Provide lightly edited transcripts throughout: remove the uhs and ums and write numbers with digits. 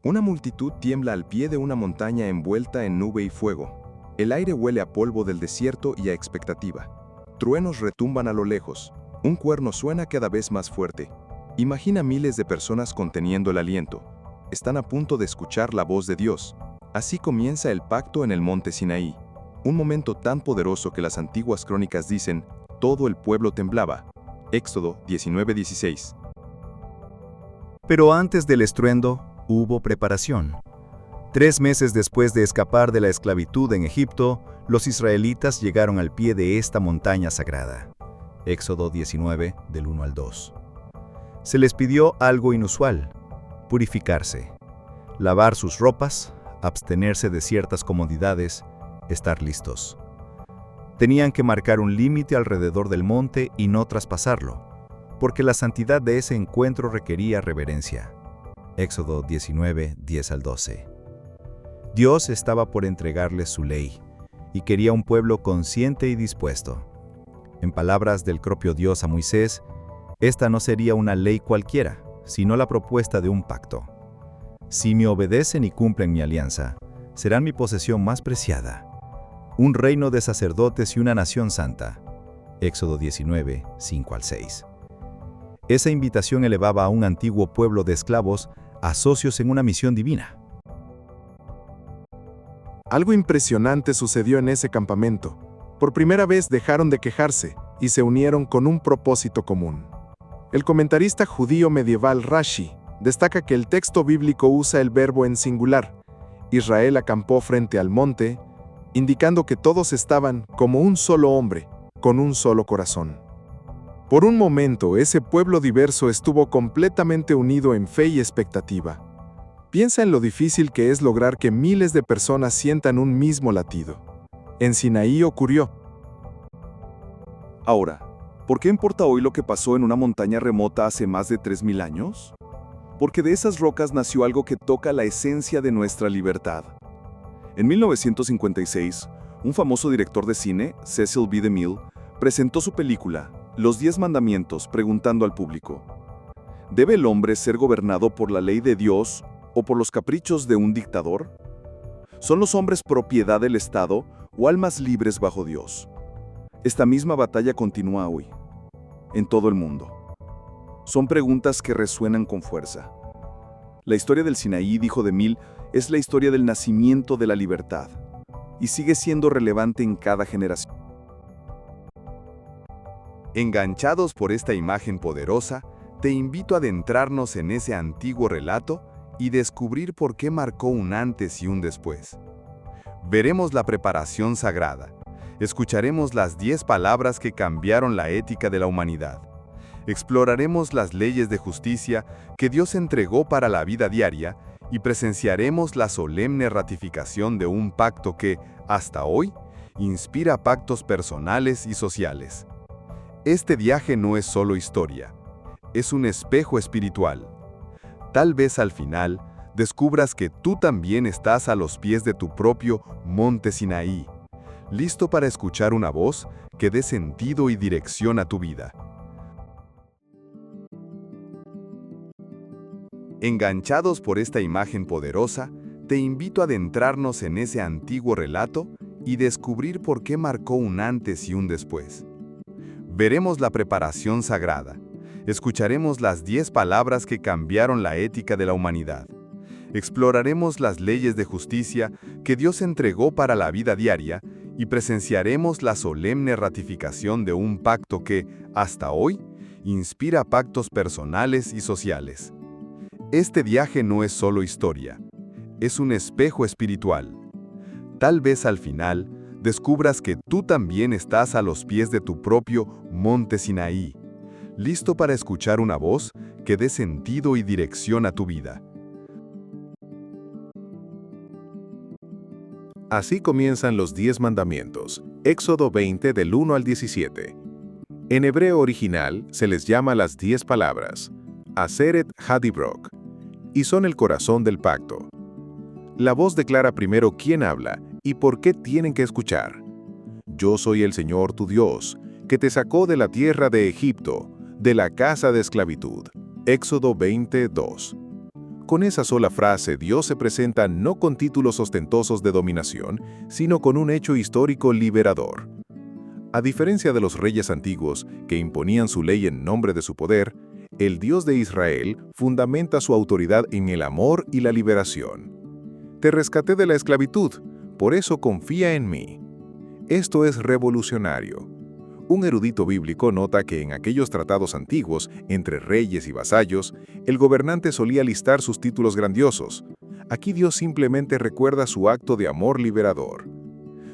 Una multitud tiembla al pie de una montaña envuelta en nube y fuego. El aire huele a polvo del desierto y a expectativa. Truenos retumban a lo lejos. Un cuerno suena cada vez más fuerte. Imagina miles de personas conteniendo el aliento. Están a punto de escuchar la voz de Dios. Así comienza el pacto en el monte Sinaí. Un momento tan poderoso que las antiguas crónicas dicen, todo el pueblo temblaba. Éxodo 19:16. Pero antes del estruendo, hubo preparación. 3 meses después de escapar de la esclavitud en Egipto, los israelitas llegaron al pie de esta montaña sagrada. Éxodo 19, del 1 al 2. Se les pidió algo inusual: purificarse, lavar sus ropas, abstenerse de ciertas comodidades, estar listos. Tenían que marcar un límite alrededor del monte y no traspasarlo, porque la santidad de ese encuentro requería reverencia. Éxodo 19, 10 al 12. Dios estaba por entregarles su ley, y quería un pueblo consciente y dispuesto. En palabras del propio Dios a Moisés, esta no sería una ley cualquiera, sino la propuesta de un pacto. Si me obedecen y cumplen mi alianza, serán mi posesión más preciada, un reino de sacerdotes y una nación santa. Éxodo 19, 5 al 6. Esa invitación elevaba a un antiguo pueblo de esclavos a socios en una misión divina. Algo impresionante sucedió en ese campamento. Por primera vez dejaron de quejarse y se unieron con un propósito común. El comentarista judío medieval Rashi destaca que el texto bíblico usa el verbo en singular. Israel acampó frente al monte, indicando que todos estaban como un solo hombre, con un solo corazón. Por un momento, ese pueblo diverso estuvo completamente unido en fe y expectativa. Piensa en lo difícil que es lograr que miles de personas sientan un mismo latido. En Sinaí ocurrió. Ahora, ¿por qué importa hoy lo que pasó en una montaña remota hace más de 3000 años? Porque de esas rocas nació algo que toca la esencia de nuestra libertad. En 1956, un famoso director de cine, Cecil B. DeMille, presentó su película, Los 10 Mandamientos, preguntando al público: ¿debe el hombre ser gobernado por la ley de Dios o por los caprichos de un dictador? ¿Son los hombres propiedad del Estado o almas libres bajo Dios? Esta misma batalla continúa hoy, en todo el mundo. Son preguntas que resuenan con fuerza. La historia del Sinaí, dijo DeMille, es la historia del nacimiento de la libertad, y sigue siendo relevante en cada generación. Enganchados por esta imagen poderosa, te invito a adentrarnos en ese antiguo relato y descubrir por qué marcó un antes y un después. Veremos la preparación sagrada, escucharemos las 10 palabras que cambiaron la ética de la humanidad, exploraremos las leyes de justicia que Dios entregó para la vida diaria y presenciaremos la solemne ratificación de un pacto que, hasta hoy, inspira pactos personales y sociales. Este viaje no es solo historia, es un espejo espiritual. Tal vez al final descubras que tú también estás a los pies de tu propio monte Sinaí, listo para escuchar una voz que dé sentido y dirección a tu vida. Enganchados por esta imagen poderosa, te invito a adentrarnos en ese antiguo relato y descubrir por qué marcó un antes y un después. Veremos la preparación sagrada, escucharemos las 10 palabras que cambiaron la ética de la humanidad, exploraremos las leyes de justicia que Dios entregó para la vida diaria y presenciaremos la solemne ratificación de un pacto que, hasta hoy, inspira pactos personales y sociales. Este viaje no es solo historia, es un espejo espiritual. Tal vez al final descubras que tú también estás a los pies de tu propio monte Sinaí, listo para escuchar una voz que dé sentido y dirección a tu vida. Así comienzan los 10 mandamientos, Éxodo 20 del 1 al 17. En hebreo original se les llama las 10 palabras, Aseret Hadibrok, y son el corazón del pacto. La voz declara primero quién habla y por qué tienen que escuchar. Yo soy el Señor tu Dios, que te sacó de la tierra de Egipto, de la casa de esclavitud. Éxodo 22. con esa sola frase, Dios se presenta no con títulos ostentosos de dominación, sino con un hecho histórico liberador. A diferencia de los reyes antiguos, que imponían su ley en nombre de su poder, el Dios de Israel fundamenta su autoridad en el amor y la liberación. Te rescaté de la esclavitud, por eso confía en mí. Esto es revolucionario. Un erudito bíblico nota que en aquellos tratados antiguos, entre reyes y vasallos, el gobernante solía listar sus títulos grandiosos. Aquí Dios simplemente recuerda su acto de amor liberador.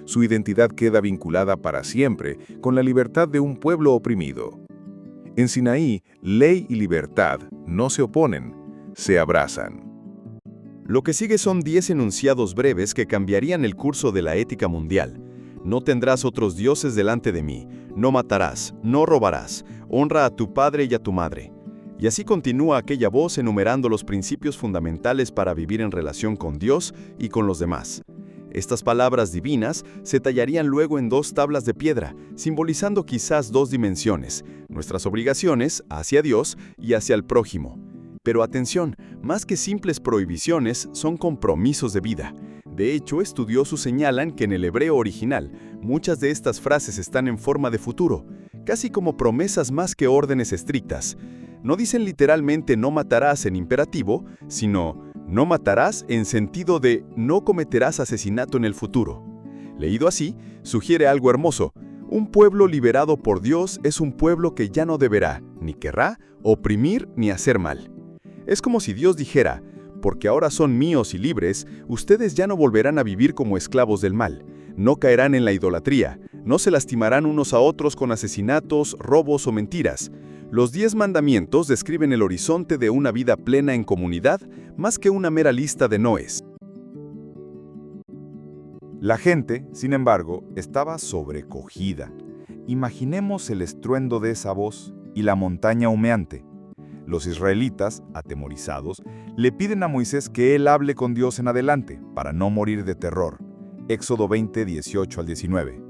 Su identidad queda vinculada para siempre con la libertad de un pueblo oprimido. En Sinaí, ley y libertad no se oponen, se abrazan. Lo que sigue son 10 enunciados breves que cambiarían el curso de la ética mundial. No tendrás otros dioses delante de mí, no matarás, no robarás, honra a tu padre y a tu madre. Y así continúa aquella voz enumerando los principios fundamentales para vivir en relación con Dios y con los demás. Estas palabras divinas se tallarían luego en 2 tablas de piedra, simbolizando quizás 2 dimensiones, nuestras obligaciones hacia Dios y hacia el prójimo. Pero atención, más que simples prohibiciones, son compromisos de vida. De hecho, estudiosos señalan que en el hebreo original, muchas de estas frases están en forma de futuro, casi como promesas más que órdenes estrictas. No dicen literalmente no matarás en imperativo, sino no matarás en sentido de no cometerás asesinato en el futuro. Leído así, sugiere algo hermoso. Un pueblo liberado por Dios es un pueblo que ya no deberá, ni querrá, oprimir ni hacer mal. Es como si Dios dijera, porque ahora son míos y libres, ustedes ya no volverán a vivir como esclavos del mal, no caerán en la idolatría, no se lastimarán unos a otros con asesinatos, robos o mentiras. Los 10 mandamientos describen el horizonte de una vida plena en comunidad, más que una mera lista de noes. La gente, sin embargo, estaba sobrecogida. Imaginemos el estruendo de esa voz y la montaña humeante. Los israelitas, atemorizados, le piden a Moisés que él hable con Dios en adelante, para no morir de terror. Éxodo 20, 18 al 19.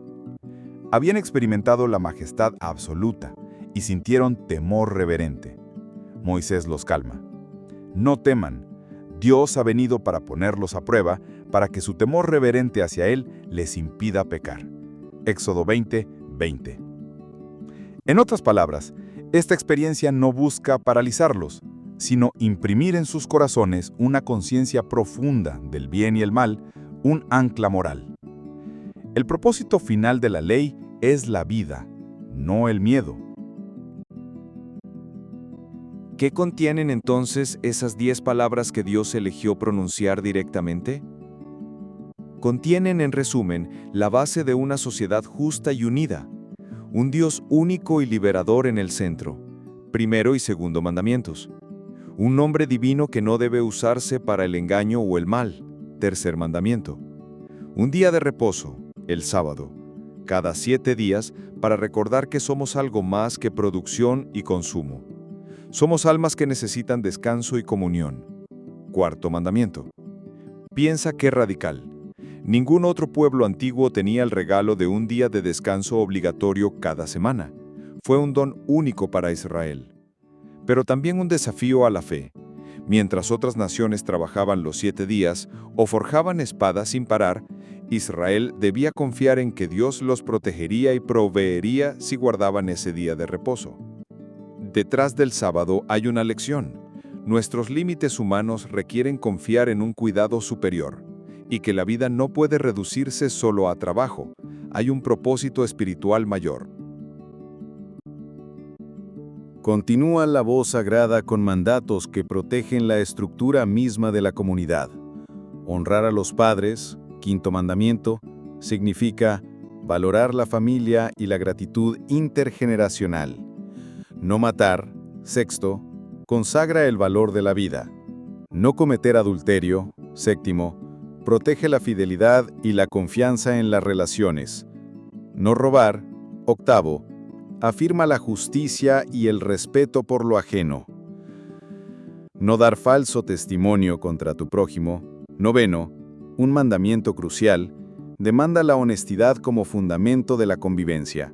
Habían experimentado la majestad absoluta y sintieron temor reverente. Moisés los calma. No teman, Dios ha venido para ponerlos a prueba, para que su temor reverente hacia Él les impida pecar. Éxodo 20, 20. En otras palabras, esta experiencia no busca paralizarlos, sino imprimir en sus corazones una conciencia profunda del bien y el mal, un ancla moral. El propósito final de la ley es la vida, no el miedo. ¿Qué contienen entonces esas 10 palabras que Dios eligió pronunciar directamente? Contienen, en resumen, la base de una sociedad justa y unida, un Dios único y liberador en el centro, primero y segundo mandamientos, un nombre divino que no debe usarse para el engaño o el mal, tercer mandamiento, un día de reposo, el sábado, cada 7 días para recordar que somos algo más que producción y consumo. Somos almas que necesitan descanso y comunión. Cuarto mandamiento. Piensa qué radical. Ningún otro pueblo antiguo tenía el regalo de un día de descanso obligatorio cada semana. Fue un don único para Israel. Pero también un desafío a la fe. Mientras otras naciones trabajaban los 7 días o forjaban espadas sin parar, Israel debía confiar en que Dios los protegería y proveería si guardaban ese día de reposo. Detrás del sábado hay una lección. Nuestros límites humanos requieren confiar en un cuidado superior, y que la vida no puede reducirse solo a trabajo. Hay un propósito espiritual mayor. Continúa la voz sagrada con mandatos que protegen la estructura misma de la comunidad. Honrar a los padres, quinto mandamiento, significa valorar la familia y la gratitud intergeneracional. No matar, sexto, consagra el valor de la vida. No cometer adulterio, séptimo, protege la fidelidad y la confianza en las relaciones. No robar, octavo, afirma la justicia y el respeto por lo ajeno. No dar falso testimonio contra tu prójimo. Noveno, un mandamiento crucial, demanda la honestidad como fundamento de la convivencia.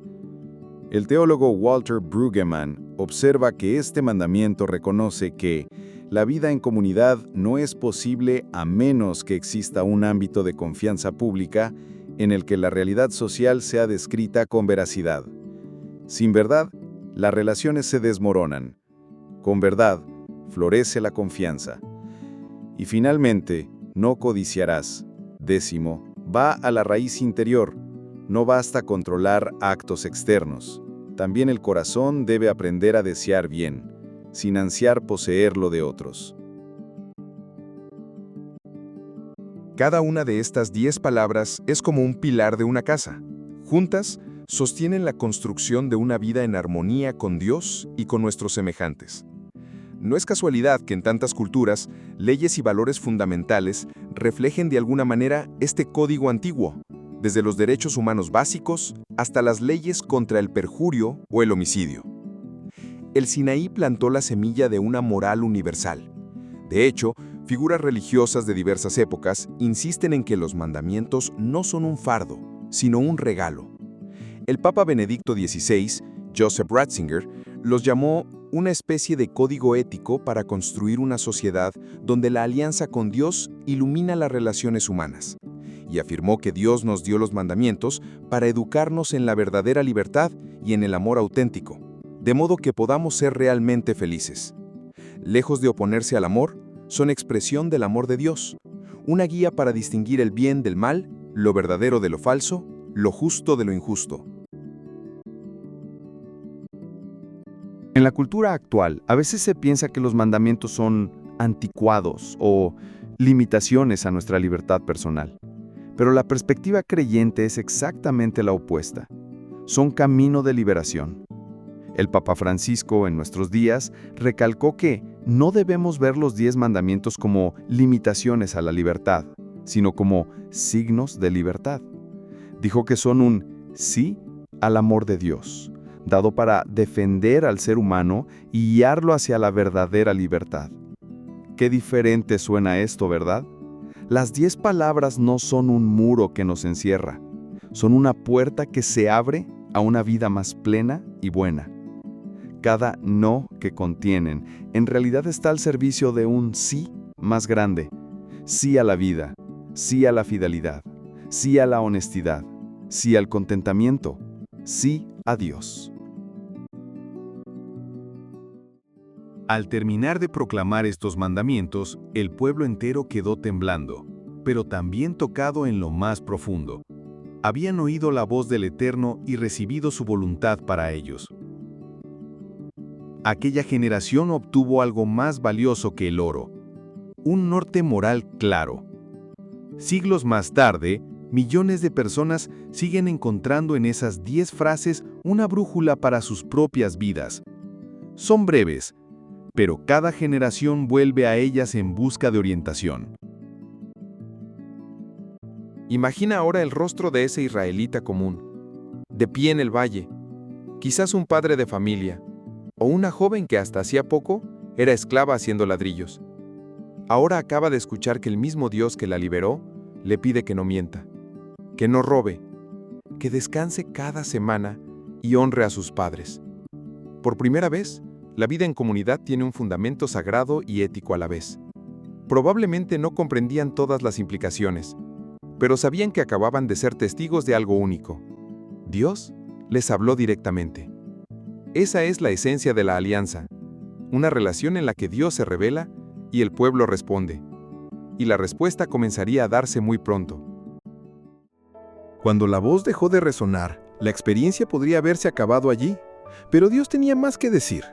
El teólogo Walter Brueggemann observa que este mandamiento reconoce que La vida en comunidad no es posible a menos que exista un ámbito de confianza pública en el que la realidad social sea descrita con veracidad. Sin verdad, las relaciones se desmoronan. Con verdad, florece la confianza. Y finalmente, no codiciarás. 10. Va a la raíz interior. No basta controlar actos externos. También el corazón debe aprender a desear bien, sin ansiar poseer lo de otros. Cada una de estas 10 palabras es como un pilar de una casa. Juntas, sostienen la construcción de una vida en armonía con Dios y con nuestros semejantes. No es casualidad que en tantas culturas, leyes y valores fundamentales reflejen de alguna manera este código antiguo, desde los derechos humanos básicos hasta las leyes contra el perjurio o el homicidio. El Sinaí plantó la semilla de una moral universal. De hecho, figuras religiosas de diversas épocas insisten en que los mandamientos no son un fardo, sino un regalo. El Papa Benedicto XVI, Joseph Ratzinger, los llamó una especie de código ético para construir una sociedad donde la alianza con Dios ilumina las relaciones humanas, y afirmó que Dios nos dio los mandamientos para educarnos en la verdadera libertad y en el amor auténtico, de modo que podamos ser realmente felices. Lejos de oponerse al amor, son expresión del amor de Dios, una guía para distinguir el bien del mal, lo verdadero de lo falso, lo justo de lo injusto. En la cultura actual, a veces se piensa que los mandamientos son anticuados o limitaciones a nuestra libertad personal. Pero la perspectiva creyente es exactamente la opuesta. Son camino de liberación. El Papa Francisco, en nuestros días, recalcó que no debemos ver los 10 mandamientos como limitaciones a la libertad, sino como signos de libertad. Dijo que son un sí al amor de Dios, dado para defender al ser humano y guiarlo hacia la verdadera libertad. Qué diferente suena esto, ¿verdad? Las 10 palabras no son un muro que nos encierra, son una puerta que se abre a una vida más plena y buena. Cada no que contienen en realidad está al servicio de un sí más grande. Sí a la vida, sí a la fidelidad, sí a la honestidad, sí al contentamiento, sí a Dios. Al terminar de proclamar estos mandamientos, el pueblo entero quedó temblando, pero también tocado en lo más profundo. Habían oído la voz del Eterno y recibido su voluntad para ellos. Aquella generación obtuvo algo más valioso que el oro, un norte moral claro. Siglos más tarde, millones de personas siguen encontrando en esas 10 frases una brújula para sus propias vidas. Son breves, pero cada generación vuelve a ellas en busca de orientación. Imagina ahora el rostro de ese israelita común, de pie en el valle, quizás un padre de familia, o una joven que hasta hacía poco era esclava haciendo ladrillos. Ahora acaba de escuchar que el mismo Dios que la liberó le pide que no mienta, que no robe, que descanse cada semana y honre a sus padres. Por primera vez, la vida en comunidad tiene un fundamento sagrado y ético a la vez. Probablemente no comprendían todas las implicaciones, pero sabían que acababan de ser testigos de algo único. Dios les habló directamente. Esa es la esencia de la alianza, una relación en la que Dios se revela y el pueblo responde. Y la respuesta comenzaría a darse muy pronto. Cuando la voz dejó de resonar, la experiencia podría haberse acabado allí, pero Dios tenía más que decir.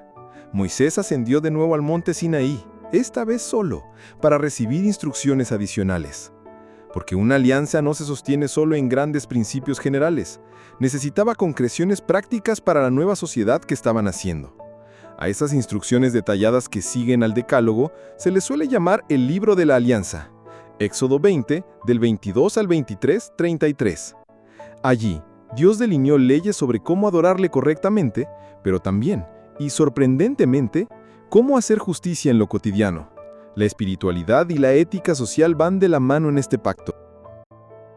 Moisés ascendió de nuevo al monte Sinaí, esta vez solo, para recibir instrucciones adicionales. Porque una alianza no se sostiene solo en grandes principios generales, necesitaba concreciones prácticas para la nueva sociedad que estaban haciendo. A esas instrucciones detalladas que siguen al Decálogo se les suele llamar el Libro de la Alianza, Éxodo 20, del 22 al 23, 33. Allí, Dios delineó leyes sobre cómo adorarle correctamente, pero también, y sorprendentemente, cómo hacer justicia en lo cotidiano. La espiritualidad y la ética social van de la mano en este pacto.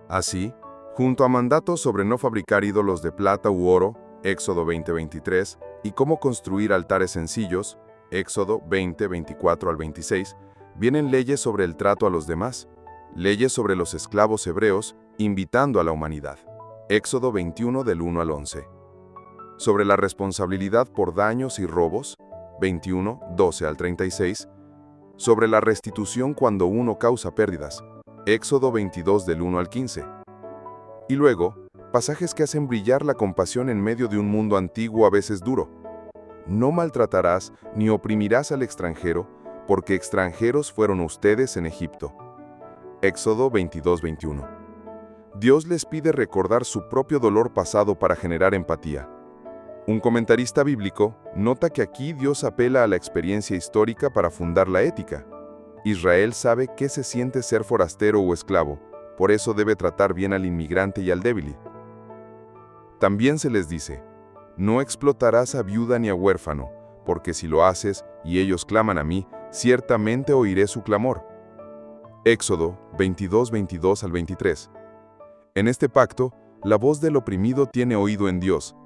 Así, junto a mandatos sobre no fabricar ídolos de plata u oro, Éxodo 20:23, y cómo construir altares sencillos, Éxodo 20, 24 al 26, vienen leyes sobre el trato a los demás, leyes sobre los esclavos hebreos, invitando a la humanidad. Éxodo 21 del 1 al 11. Sobre la responsabilidad por daños y robos, 21, 12 al 36. Sobre la restitución cuando uno causa pérdidas, Éxodo 22 del 1 al 15. Y luego, pasajes que hacen brillar la compasión en medio de un mundo antiguo a veces duro. No maltratarás ni oprimirás al extranjero, porque extranjeros fueron ustedes en Egipto. Éxodo 22, 21. Dios les pide recordar su propio dolor pasado para generar empatía. Un comentarista bíblico nota que aquí Dios apela a la experiencia histórica para fundar la ética. Israel sabe qué se siente ser forastero o esclavo, por eso debe tratar bien al inmigrante y al débil. También se les dice, no explotarás a viuda ni a huérfano, porque si lo haces y ellos claman a mí, ciertamente oiré su clamor. Éxodo 22, 22 al 23. En este pacto, la voz del oprimido tiene oído en Dios.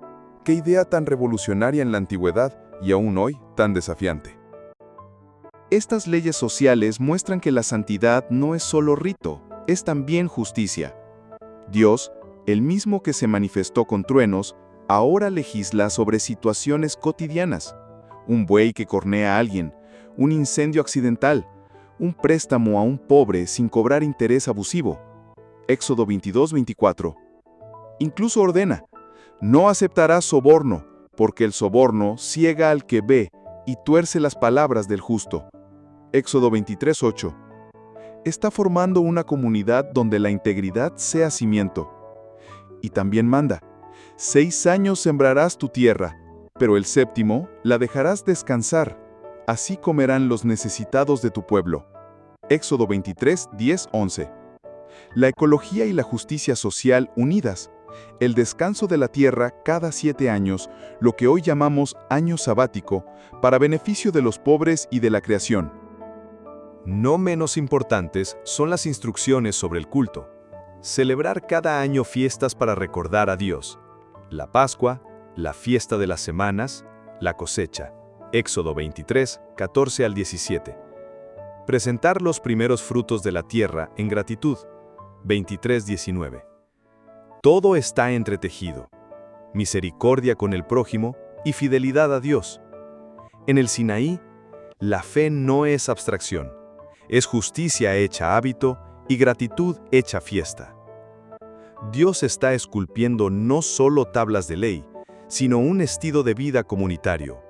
Qué idea tan revolucionaria en la antigüedad y aún hoy tan desafiante. Estas leyes sociales muestran que la santidad no es solo rito, es también justicia. Dios, el mismo que se manifestó con truenos, ahora legisla sobre situaciones cotidianas. Un buey que cornea a alguien, un incendio accidental, un préstamo a un pobre sin cobrar interés abusivo. Éxodo 22, 24. Incluso ordena, no aceptarás soborno, porque el soborno ciega al que ve y tuerce las palabras del justo. Éxodo 23, 8. Está formando una comunidad donde la integridad sea cimiento. Y también manda, 6 años sembrarás tu tierra, pero el séptimo la dejarás descansar. Así comerán los necesitados de tu pueblo. Éxodo 23, 10, 11. La ecología y la justicia social unidas. El descanso de la tierra cada 7 años, lo que hoy llamamos año sabático, para beneficio de los pobres y de la creación. No menos importantes son las instrucciones sobre el culto. Celebrar cada año fiestas para recordar a Dios. La Pascua, la fiesta de las semanas, la cosecha. Éxodo 23, 14 al 17. Presentar los primeros frutos de la tierra en gratitud. 23, 19. Todo está entretejido. Misericordia con el prójimo y fidelidad a Dios. En el Sinaí, la fe no es abstracción. Es justicia hecha hábito y gratitud hecha fiesta. Dios está esculpiendo no solo tablas de ley, sino un estilo de vida comunitario.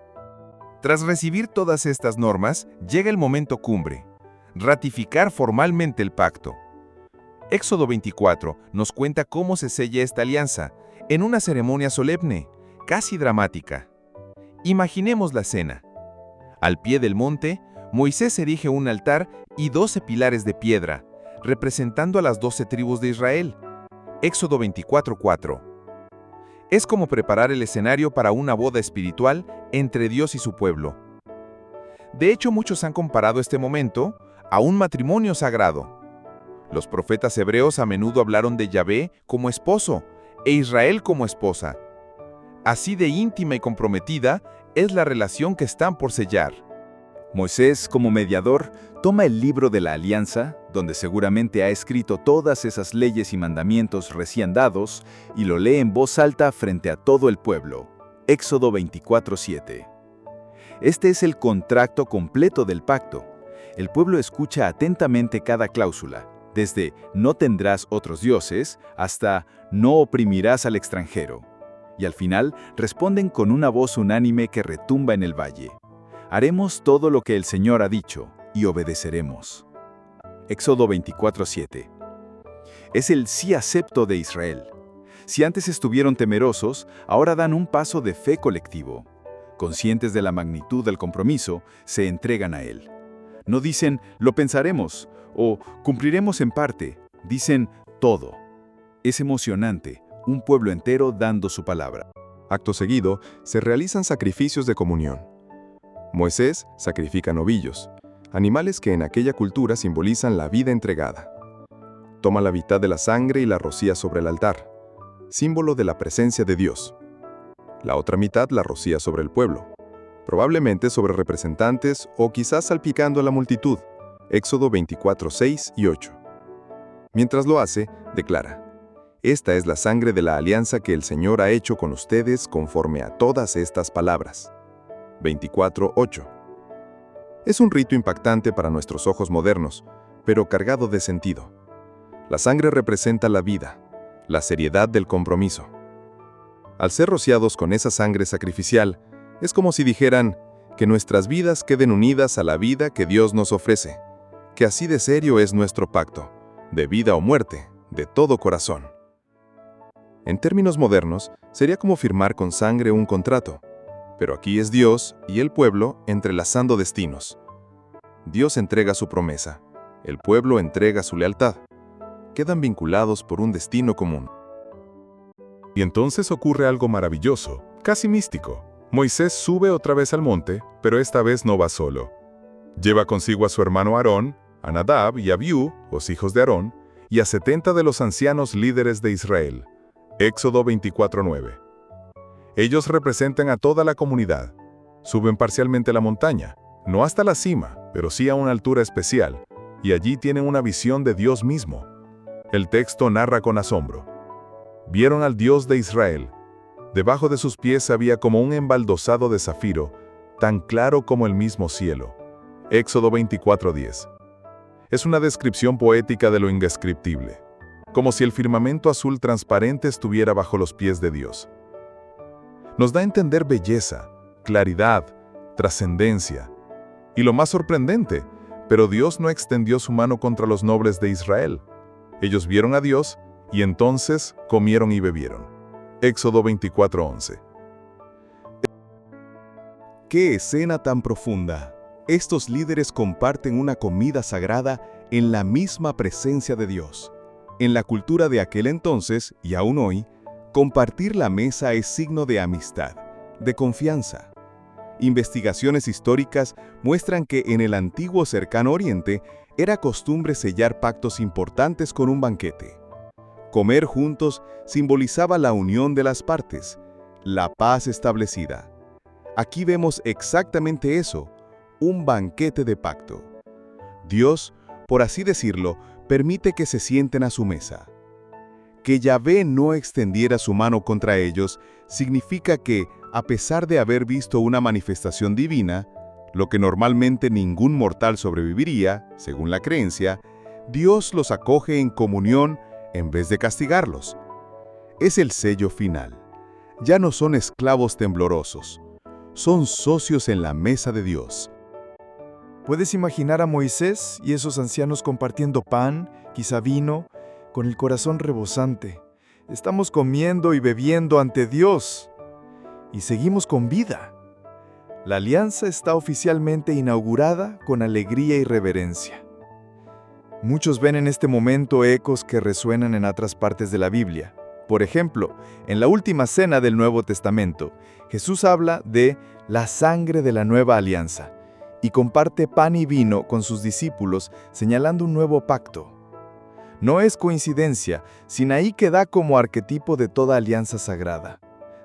Tras recibir todas estas normas, llega el momento cumbre: ratificar formalmente el pacto. Éxodo 24 nos cuenta cómo se sella esta alianza, en una ceremonia solemne, casi dramática. Imaginemos la escena. Al pie del monte, Moisés erige un altar y 12 pilares de piedra, representando a las 12 tribus de Israel. Éxodo 24:4. Es como preparar el escenario para una boda espiritual entre Dios y su pueblo. De hecho, muchos han comparado este momento a un matrimonio sagrado. Los profetas hebreos a menudo hablaron de Yahvé como esposo e Israel como esposa. Así de íntima y comprometida es la relación que están por sellar. Moisés, como mediador, toma el libro de la alianza, donde seguramente ha escrito todas esas leyes y mandamientos recién dados, y lo lee en voz alta frente a todo el pueblo. Éxodo 24:7. Este es el contrato completo del pacto. El pueblo escucha atentamente cada cláusula, desde no tendrás otros dioses hasta no oprimirás al extranjero. Y al final responden con una voz unánime que retumba en el valle. Haremos todo lo que el Señor ha dicho y obedeceremos. Éxodo 24:7. Es el sí acepto de Israel. Si antes estuvieron temerosos, ahora dan un paso de fe colectivo. Conscientes de la magnitud del compromiso, se entregan a él. No dicen, lo pensaremos, o cumpliremos en parte. Dicen, todo. Es emocionante, un pueblo entero dando su palabra. Acto seguido, se realizan sacrificios de comunión. Moisés sacrifica novillos, animales que en aquella cultura simbolizan la vida entregada. Toma la mitad de la sangre y la rocía sobre el altar, símbolo de la presencia de Dios. La otra mitad la rocía sobre el pueblo, probablemente sobre representantes o quizás salpicando a la multitud. Éxodo 24, 6 y 8. Mientras lo hace, declara: Esta es la sangre de la alianza que el Señor ha hecho con ustedes conforme a todas estas palabras. 24, 8. Es un rito impactante para nuestros ojos modernos, pero cargado de sentido. La sangre representa la vida, la seriedad del compromiso. Al ser rociados con esa sangre sacrificial, es como si dijeran que nuestras vidas queden unidas a la vida que Dios nos ofrece, que así de serio es nuestro pacto, de vida o muerte, de todo corazón. En términos modernos, sería como firmar con sangre un contrato, pero aquí es Dios y el pueblo entrelazando destinos. Dios entrega su promesa, el pueblo entrega su lealtad. Quedan vinculados por un destino común. Y entonces ocurre algo maravilloso, casi místico. Moisés sube otra vez al monte, pero esta vez no va solo. Lleva consigo a su hermano Aarón, a Nadab y a Abiú, los hijos de Aarón, y a 70 de los ancianos líderes de Israel. Éxodo 24:9. Ellos representan a toda la comunidad. Suben parcialmente la montaña, no hasta la cima, pero sí a una altura especial, y allí tienen una visión de Dios mismo. El texto narra con asombro: Vieron al Dios de Israel. Debajo de sus pies había como un embaldosado de zafiro, tan claro como el mismo cielo. Éxodo 24:10. Es una descripción poética de lo indescriptible, como si el firmamento azul transparente estuviera bajo los pies de Dios. Nos da a entender belleza, claridad, trascendencia. Y lo más sorprendente, pero Dios no extendió su mano contra los nobles de Israel. Ellos vieron a Dios y entonces comieron y bebieron. Éxodo 24:11. ¡Qué escena tan profunda! Estos líderes comparten una comida sagrada en la misma presencia de Dios. En la cultura de aquel entonces, y aún hoy, compartir la mesa es signo de amistad, de confianza. Investigaciones históricas muestran que en el antiguo Cercano Oriente era costumbre sellar pactos importantes con un banquete. Comer juntos simbolizaba la unión de las partes, la paz establecida. Aquí vemos exactamente eso, un banquete de pacto. Dios, por así decirlo, permite que se sienten a su mesa. Que Yahvé no extendiera su mano contra ellos significa que, a pesar de haber visto una manifestación divina, lo que normalmente ningún mortal sobreviviría, según la creencia, Dios los acoge en comunión en vez de castigarlos. Es el sello final. Ya no son esclavos temblorosos, son socios en la mesa de Dios. ¿Puedes imaginar a Moisés y esos ancianos compartiendo pan, quizá vino, con el corazón rebosante? Estamos comiendo y bebiendo ante Dios. Y seguimos con vida. La alianza está oficialmente inaugurada con alegría y reverencia. Muchos ven en este momento ecos que resuenan en otras partes de la Biblia. Por ejemplo, en la última cena del Nuevo Testamento, Jesús habla de la sangre de la nueva alianza y comparte pan y vino con sus discípulos, señalando un nuevo pacto. No es coincidencia, Sinaí queda como arquetipo de toda alianza sagrada.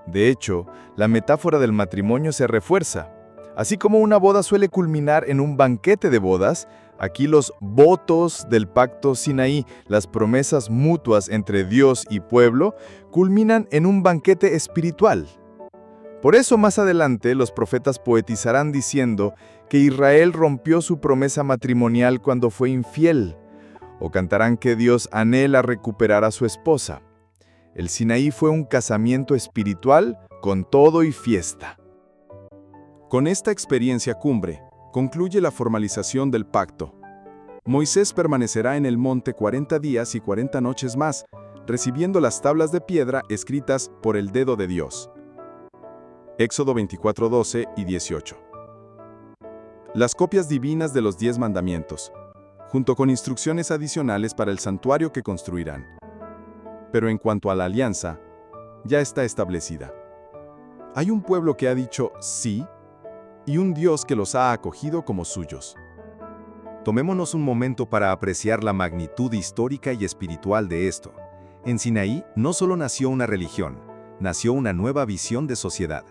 De hecho, la metáfora del matrimonio se refuerza. Así como una boda suele culminar en un banquete de bodas, aquí los votos del pacto Sinaí, las promesas mutuas entre Dios y pueblo, culminan en un banquete espiritual. Por eso más adelante los profetas poetizarán diciendo que Israel rompió su promesa matrimonial cuando fue infiel, o cantarán que Dios anhela recuperar a su esposa. El Sinaí fue un casamiento espiritual con todo y fiesta. Con esta experiencia cumbre, concluye la formalización del pacto. Moisés permanecerá en el monte 40 días y 40 noches más, recibiendo las tablas de piedra escritas por el dedo de Dios. Éxodo 24:12 y 18. Las copias divinas de los 10 mandamientos, junto con instrucciones adicionales para el santuario que construirán. Pero en cuanto a la alianza, ya está establecida. Hay un pueblo que ha dicho sí y un Dios que los ha acogido como suyos. Tomémonos un momento para apreciar la magnitud histórica y espiritual de esto. En Sinaí no solo nació una religión, nació una nueva visión de sociedad.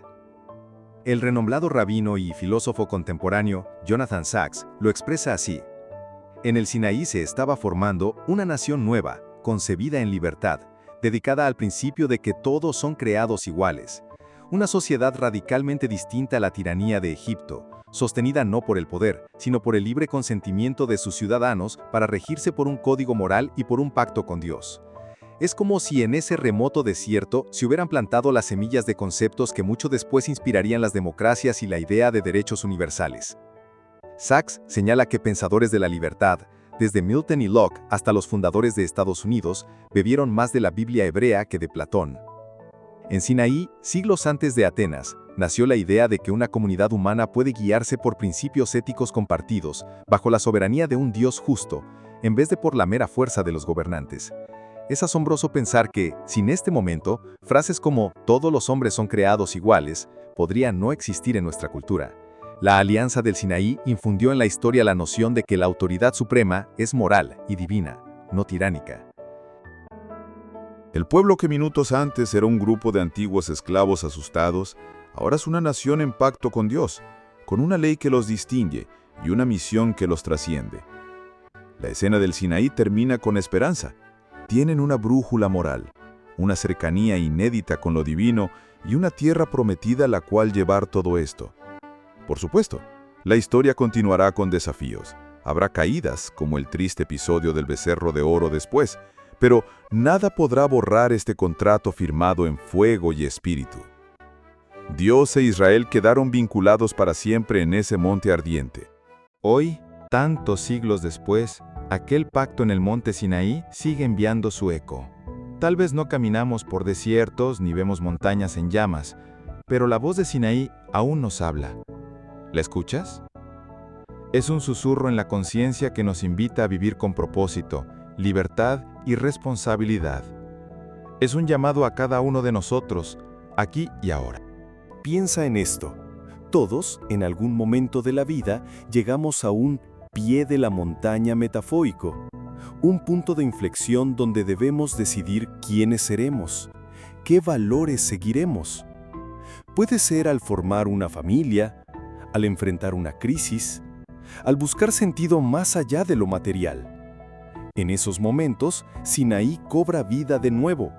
El renombrado rabino y filósofo contemporáneo Jonathan Sacks lo expresa así: en el Sinaí se estaba formando una nación nueva, concebida en libertad, dedicada al principio de que todos son creados iguales. Una sociedad radicalmente distinta a la tiranía de Egipto, sostenida no por el poder, sino por el libre consentimiento de sus ciudadanos para regirse por un código moral y por un pacto con Dios. Es como si en ese remoto desierto se hubieran plantado las semillas de conceptos que mucho después inspirarían las democracias y la idea de derechos universales. Sacks señala que pensadores de la libertad, desde Milton y Locke hasta los fundadores de Estados Unidos, bebieron más de la Biblia hebrea que de Platón. En Sinaí, siglos antes de Atenas, nació la idea de que una comunidad humana puede guiarse por principios éticos compartidos, bajo la soberanía de un Dios justo, en vez de por la mera fuerza de los gobernantes. Es asombroso pensar que, sin este momento, frases como «todos los hombres son creados iguales» podrían no existir en nuestra cultura. La Alianza del Sinaí infundió en la historia la noción de que la autoridad suprema es moral y divina, no tiránica. El pueblo que minutos antes era un grupo de antiguos esclavos asustados, ahora es una nación en pacto con Dios, con una ley que los distingue y una misión que los trasciende. La escena del Sinaí termina con esperanza. Tienen una brújula moral, una cercanía inédita con lo divino y una tierra prometida a la cual llevar todo esto. Por supuesto, la historia continuará con desafíos. Habrá caídas, como el triste episodio del becerro de oro después, pero nada podrá borrar este contrato firmado en fuego y espíritu. Dios e Israel quedaron vinculados para siempre en ese monte ardiente. Hoy, tantos siglos después, aquel pacto en el monte Sinaí sigue enviando su eco. Tal vez no caminamos por desiertos ni vemos montañas en llamas, pero la voz de Sinaí aún nos habla. ¿La escuchas? Es un susurro en la conciencia que nos invita a vivir con propósito, libertad y responsabilidad. Es un llamado a cada uno de nosotros, aquí y ahora. Piensa en esto. Todos, en algún momento de la vida, llegamos a un pie de la montaña metafórico, un punto de inflexión donde debemos decidir quiénes seremos, qué valores seguiremos. Puede ser al formar una familia, al enfrentar una crisis, al buscar sentido más allá de lo material. En esos momentos, Sinaí cobra vida de nuevo.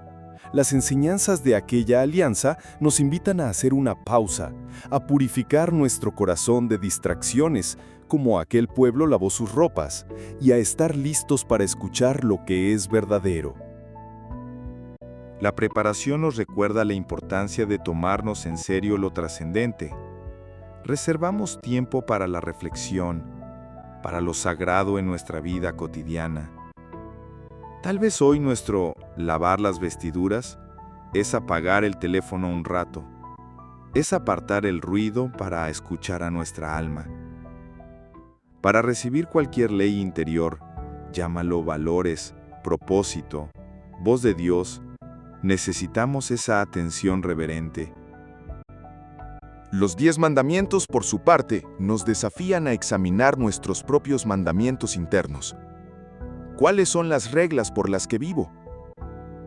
Las enseñanzas de aquella alianza nos invitan a hacer una pausa, a purificar nuestro corazón de distracciones, como aquel pueblo lavó sus ropas, y a estar listos para escuchar lo que es verdadero. La preparación nos recuerda la importancia de tomarnos en serio lo trascendente. Reservamos tiempo para la reflexión, para lo sagrado en nuestra vida cotidiana. Tal vez hoy nuestro lavar las vestiduras es apagar el teléfono un rato, es apartar el ruido para escuchar a nuestra alma. Para recibir cualquier ley interior, llámalo valores, propósito, voz de Dios, necesitamos esa atención reverente. Los 10 mandamientos, por su parte, nos desafían a examinar nuestros propios mandamientos internos. ¿Cuáles son las reglas por las que vivo?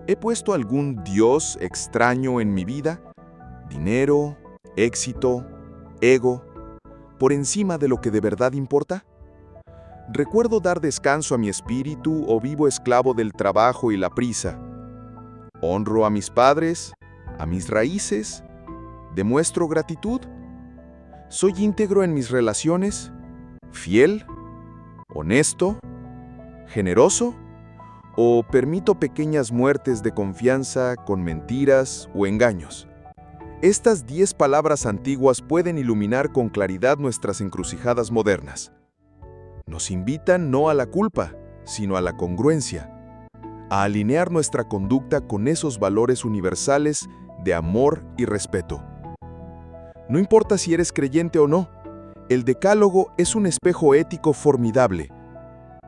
¿He puesto algún Dios extraño en mi vida? ¿Dinero, éxito, ego, por encima de lo que de verdad importa? ¿Recuerdo dar descanso a mi espíritu o vivo esclavo del trabajo y la prisa? ¿Honro a mis padres, a mis raíces? ¿Demuestro gratitud? ¿Soy íntegro en mis relaciones? ¿Fiel? ¿Honesto? ¿Generoso? ¿O permito pequeñas muertes de confianza con mentiras o engaños? Estas 10 palabras antiguas pueden iluminar con claridad nuestras encrucijadas modernas. Nos invitan no a la culpa, sino a la congruencia, a alinear nuestra conducta con esos valores universales de amor y respeto. No importa si eres creyente o no, el Decálogo es un espejo ético formidable.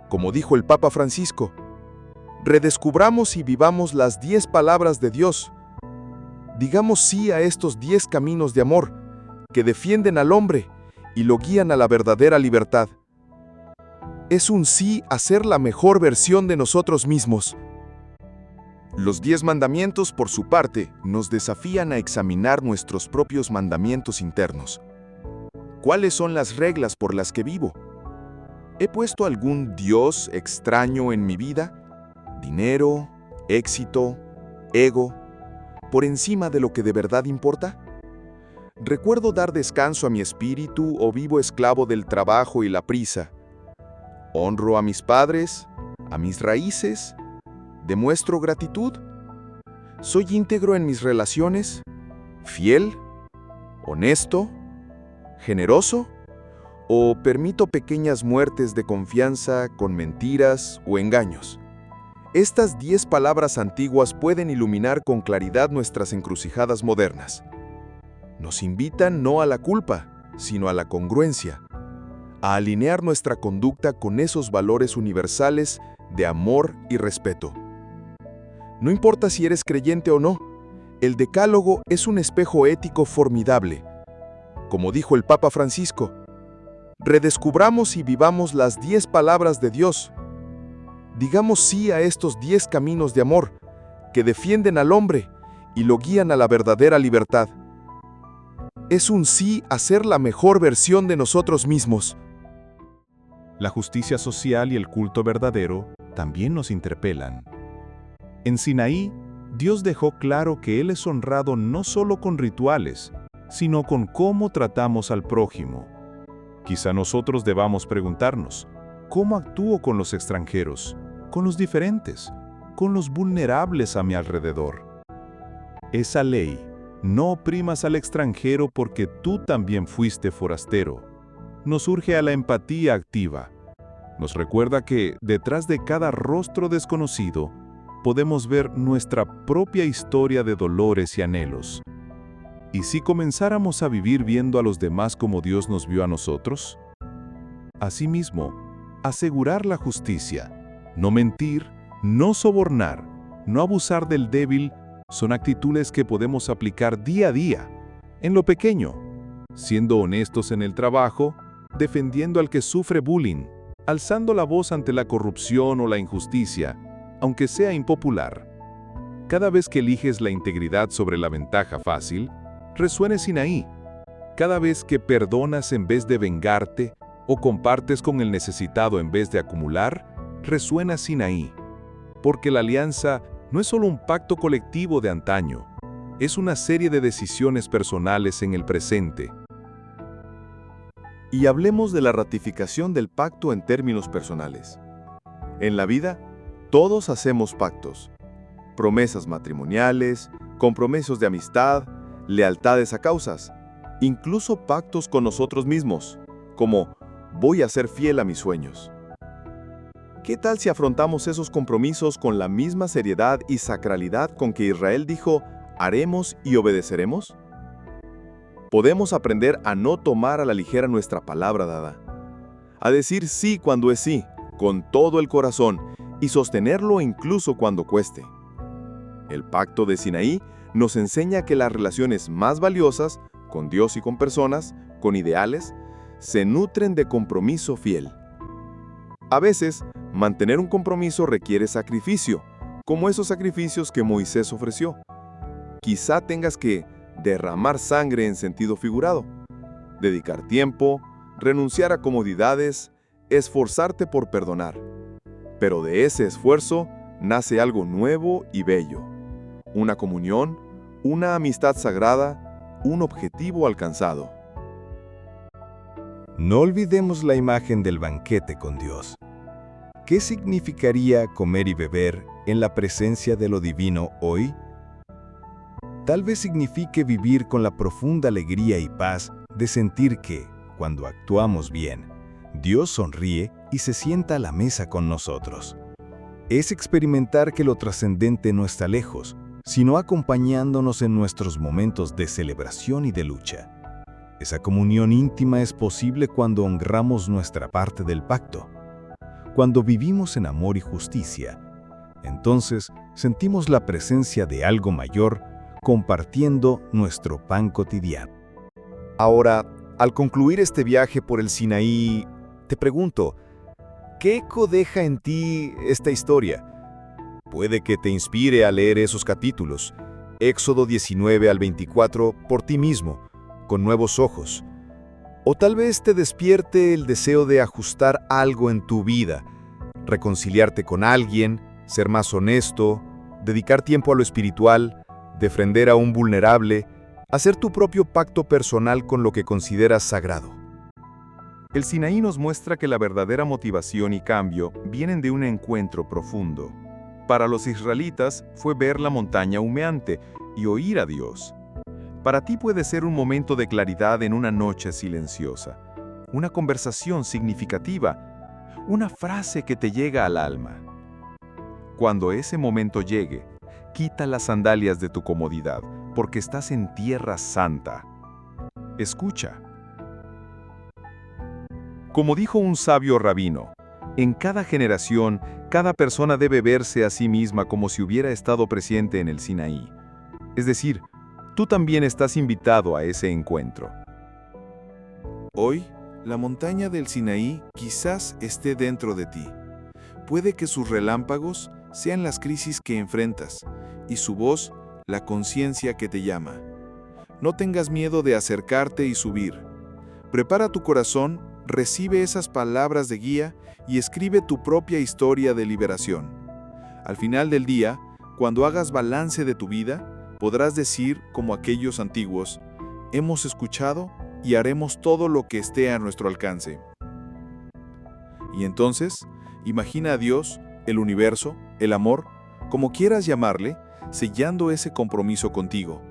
Como dijo el Papa Francisco, redescubramos y vivamos las 10 palabras de Dios. Digamos sí a estos 10 caminos de amor que defienden al hombre y lo guían a la verdadera libertad. Es un sí a ser la mejor versión de nosotros mismos. Los 10 mandamientos, por su parte, nos desafían a examinar nuestros propios mandamientos internos. ¿Cuáles son las reglas por las que vivo? ¿He puesto algún Dios extraño en mi vida? ¿Dinero, éxito, ego, por encima de lo que de verdad importa? ¿Recuerdo dar descanso a mi espíritu o vivo esclavo del trabajo y la prisa? ¿Honro a mis padres, a mis raíces? ¿Demuestro gratitud? ¿Soy íntegro en mis relaciones? ¿Fiel? ¿Honesto? ¿Generoso? ¿O permito pequeñas muertes de confianza con mentiras o engaños? Estas 10 palabras antiguas pueden iluminar con claridad nuestras encrucijadas modernas. Nos invitan no a la culpa, sino a la congruencia, a alinear nuestra conducta con esos valores universales de amor y respeto. No importa si eres creyente o no, el Decálogo es un espejo ético formidable. Como dijo el Papa Francisco, redescubramos y vivamos las 10 palabras de Dios. Digamos sí a estos 10 caminos de amor que defienden al hombre y lo guían a la verdadera libertad. Es un sí a ser la mejor versión de nosotros mismos. La justicia social y el culto verdadero también nos interpelan. En Sinaí, Dios dejó claro que Él es honrado no solo con rituales, sino con cómo tratamos al prójimo. Quizá nosotros debamos preguntarnos, ¿cómo actúo con los extranjeros, con los diferentes, con los vulnerables a mi alrededor? Esa ley, no oprimas al extranjero porque tú también fuiste forastero, nos urge a la empatía activa. Nos recuerda que detrás de cada rostro desconocido podemos ver nuestra propia historia de dolores y anhelos. ¿Y si comenzáramos a vivir viendo a los demás como Dios nos vio a nosotros? Asimismo, asegurar la justicia, no mentir, no sobornar, no abusar del débil, son actitudes que podemos aplicar día a día, en lo pequeño, siendo honestos en el trabajo, defendiendo al que sufre bullying, alzando la voz ante la corrupción o la injusticia, aunque sea impopular. Cada vez que eliges la integridad sobre la ventaja fácil, resuene Sinaí. Cada vez que perdonas en vez de vengarte o compartes con el necesitado en vez de acumular, resuena Sinaí. Porque la alianza no es solo un pacto colectivo de antaño, es una serie de decisiones personales en el presente. Y hablemos de la ratificación del pacto en términos personales. En la vida, todos hacemos pactos. Promesas matrimoniales, compromisos de amistad, lealtades a causas, incluso pactos con nosotros mismos, como voy a ser fiel a mis sueños. ¿Qué tal si afrontamos esos compromisos con la misma seriedad y sacralidad con que Israel dijo, haremos y obedeceremos? Podemos aprender a no tomar a la ligera nuestra palabra dada, a decir sí cuando es sí, con todo el corazón, y sostenerlo incluso cuando cueste. El pacto de Sinaí nos enseña que las relaciones más valiosas, con Dios y con personas, con ideales, se nutren de compromiso fiel. A veces, mantener un compromiso requiere sacrificio, como esos sacrificios que Moisés ofreció. Quizá tengas que derramar sangre en sentido figurado, dedicar tiempo, renunciar a comodidades, esforzarte por perdonar. Pero de ese esfuerzo nace algo nuevo y bello. Una comunión, una amistad sagrada, un objetivo alcanzado. No olvidemos la imagen del banquete con Dios. ¿Qué significaría comer y beber en la presencia de lo divino hoy? Tal vez signifique vivir con la profunda alegría y paz de sentir que, cuando actuamos bien, Dios sonríe y se sienta a la mesa con nosotros. Es experimentar que lo trascendente no está lejos, sino acompañándonos en nuestros momentos de celebración y de lucha. Esa comunión íntima es posible cuando honramos nuestra parte del pacto. Cuando vivimos en amor y justicia, entonces sentimos la presencia de algo mayor compartiendo nuestro pan cotidiano. Ahora, al concluir este viaje por el Sinaí, te pregunto, ¿qué eco deja en ti esta historia? Puede que te inspire a leer esos capítulos, Éxodo 19 al 24, por ti mismo, con nuevos ojos. O tal vez te despierte el deseo de ajustar algo en tu vida, reconciliarte con alguien, ser más honesto, dedicar tiempo a lo espiritual, defender a un vulnerable, hacer tu propio pacto personal con lo que consideras sagrado. El Sinaí nos muestra que la verdadera motivación y cambio vienen de un encuentro profundo. Para los israelitas fue ver la montaña humeante y oír a Dios. Para ti puede ser un momento de claridad en una noche silenciosa, una conversación significativa, una frase que te llega al alma. Cuando ese momento llegue, quita las sandalias de tu comodidad, porque estás en tierra santa. Escucha. Como dijo un sabio rabino, en cada generación, cada persona debe verse a sí misma como si hubiera estado presente en el Sinaí. Es decir, tú también estás invitado a ese encuentro. Hoy, la montaña del Sinaí quizás esté dentro de ti. Puede que sus relámpagos sean las crisis que enfrentas, y su voz, la conciencia que te llama. No tengas miedo de acercarte y subir. Prepara tu corazón, recibe esas palabras de guía y escribe tu propia historia de liberación. Al final del día, cuando hagas balance de tu vida, podrás decir, como aquellos antiguos, hemos escuchado y haremos todo lo que esté a nuestro alcance. Y entonces, imagina a Dios, el universo, el amor, como quieras llamarle, sellando ese compromiso contigo,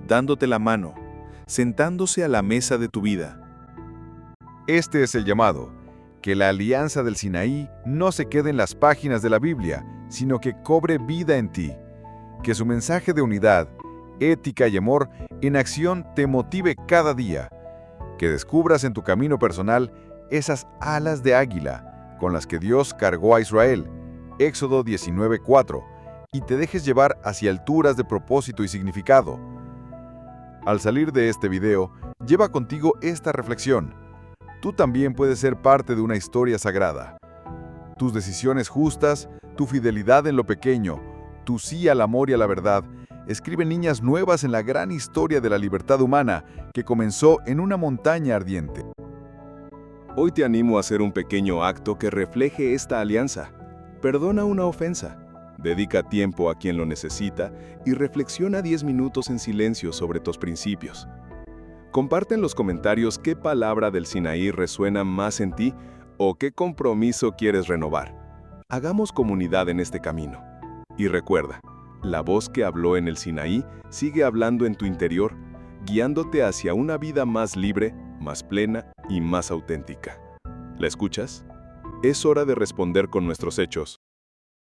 dándote la mano, sentándose a la mesa de tu vida. Este es el llamado, que la alianza del Sinaí no se quede en las páginas de la Biblia, sino que cobre vida en ti. Que su mensaje de unidad, ética y amor en acción te motive cada día. Que descubras en tu camino personal esas alas de águila con las que Dios cargó a Israel, Éxodo 19:4, y te dejes llevar hacia alturas de propósito y significado. Al salir de este video, lleva contigo esta reflexión. Tú también puedes ser parte de una historia sagrada. Tus decisiones justas, tu fidelidad en lo pequeño, tu sí al amor y a la verdad, escriben líneas nuevas en la gran historia de la libertad humana que comenzó en una montaña ardiente. Hoy te animo a hacer un pequeño acto que refleje esta alianza. Perdona una ofensa, dedica tiempo a quien lo necesita y reflexiona 10 minutos en silencio sobre tus principios. Comparte en los comentarios qué palabra del Sinaí resuena más en ti o qué compromiso quieres renovar. Hagamos comunidad en este camino. Y recuerda, la voz que habló en el Sinaí sigue hablando en tu interior, guiándote hacia una vida más libre, más plena y más auténtica. ¿La escuchas? Es hora de responder con nuestros hechos.